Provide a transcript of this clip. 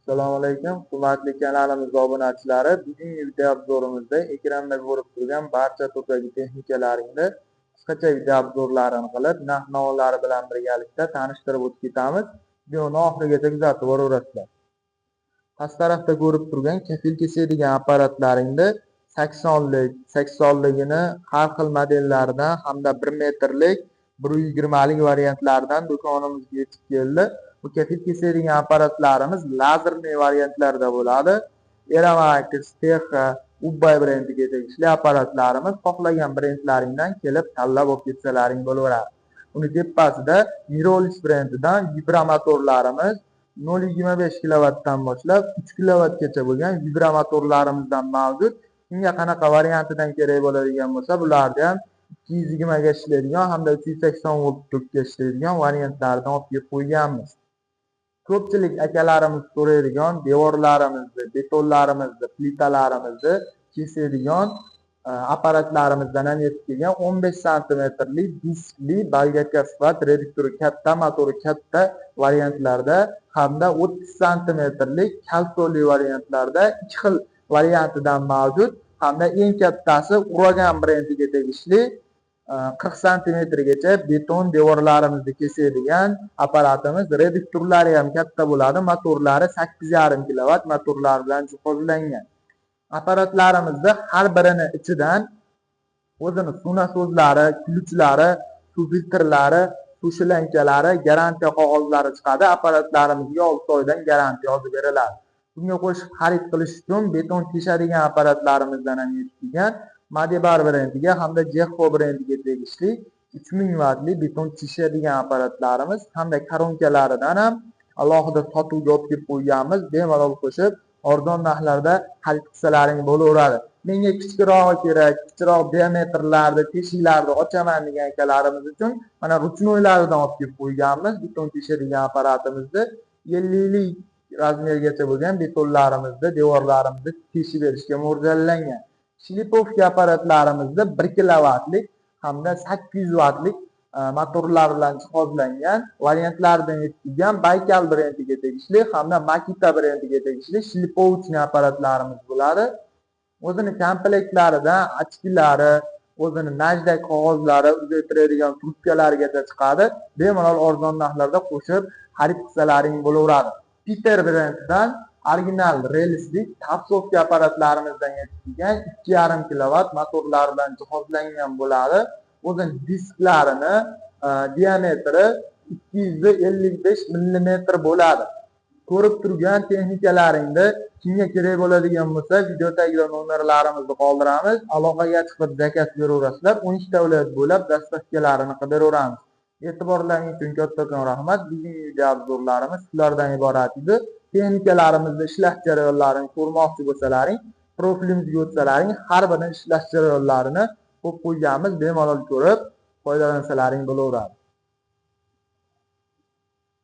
Assalomu alaykum, hurmatli kanalimiz obunachilari. Bugungi video obzorimizda ekranda ko'rib turgan barcha turdagi texnikalaringni qisqacha video obzorlarini qilib, narx-navolari bilan birgalikda tanishtirib o'tib ketamiz. Videoni oxirigacha kuzatib boraverasizlar. Past tarafda ko'rib turgan kafil kesadigan apparatlaringni 80lik, 80ligini har xil modellaridan hamda 1 metrlik, 120lik variantlaridan do'konimizga yetib keldi. Bu kafil kesadigan apparatlarimiz lazerli variantlarda bo'ladi. Eramax, Stexa, Ubbay brendiga tegishli apparatlarimiz xohlagan brendlaringdan kelib tanlab olib ketsalaring bo'laveradi. Uni tepasida Mirolis brendidan vibramotorlarimiz 0.25 kilovatdan boshlab 3 kilovatgacha bo'lgan vibramotorlarimizdan mavjud. Unga qanaqa variantidan kerak bo'ladigan bo'lsa, bularni ham 220 ga ishlaydigan hamda 380 volt tokka ishlaydigan variantlardan olib kelib qo'yganmiz. Ko'pchilik akalarimiz so'raydigan devorlarimizni, betonlarimizni, plitalarimizni kesadigan apparatlarimizdan ham yetib kelgan 15 santimetrlik diskli balgaka sifat reduktori katta, motori katta variantlarda hamda 30 santimetrlik kalsoli variantlarda ikki xil variantidan mavjud hamda eng kattasi Uragan brendiga tegishli 40 santimetrgacha beton devorlarimizni kesadigan apparatimiz. Reduktorlari ham katta bo'ladi. Motorlari 8,5 kilovat motorlar bilan jihozlangan. Apparatlarimizda har birini ichidan o'zini suv nasozlari, ключlari, suv filtrlari, suv shilankalari, garantiya qog'ozlari chiqadi. Apparatlarimizga 6 oydan garantiya yozib beriladi. Bunga qo'shib xarid qilish uchun beton teshadigan apparatlarimizdan ham yetib kelgan Madebar brendiga hamda Jexo brendiga tegishli 3000 vatli beton teshadigan apparatlarimiz hamda koronkalaridan ham alohida sotuvga olib kelib qo'yganmiz. Bemalol qo'shib arzon narxlarda xarid qilsalaring bo'laveradi. Menga kichikroq kerak, kichikroq diametrlarda teshiklarni ochaman degan akalarimiz uchun mana ruchnoylardan olib kelib qo'yganmiz. Beton teshadigan apparatimizni 50 lik razmergacha bo'lgan betonlarimizni, devorlarimizni teshib berishga mo'ljallangan. Shlipovka apparatlarimizda 1 kilovatlik hamda 800 vatlik motorlar bilan jihozlangan variantlardan yetib kelgan Baykal brendiga tegishli hamda Makita brendiga tegishli shlipovchniy apparatlarimiz bo'ladi. O'zini komplektlarida ochkilari, o'zini najdak qog'ozlari, uzaytiradigan trubkalarigacha chiqadi. Bemalol arzon narxlarda qo'shib xarid qilsalaring bo'laveradi. Peter brendidan original relsli tafsovka apparatlarimizdan yetib kelgan 2,5 kilovat motorlar bilan jihozlangan bo'ladi. O'zini disklarini diametri 255 mm bo'ladi. Ko'rib turgan texnikalaringni kimga kerak bo'ladigan bo'lsa, video tagida nomerlarimizni qoldiramiz. Aloqaga chiqib zakaz beraverasizlar. 12 ta viloyat bo'ylab dastavkalarini qilaveramiz. E'tiborlaringiz uchun kattakon rahmat. Bizning video obzorlarimiz shulardan iborat edi. Texnikalarimizni ishlash jarayonlarini ko'rmoqchi bo'lsalaring, profilimizga o'tsalaring, har bir ishlash jarayonlarini qo'yib qo'yganmiz. Bemalol ko'rib foydalansalaring bo'laveradi.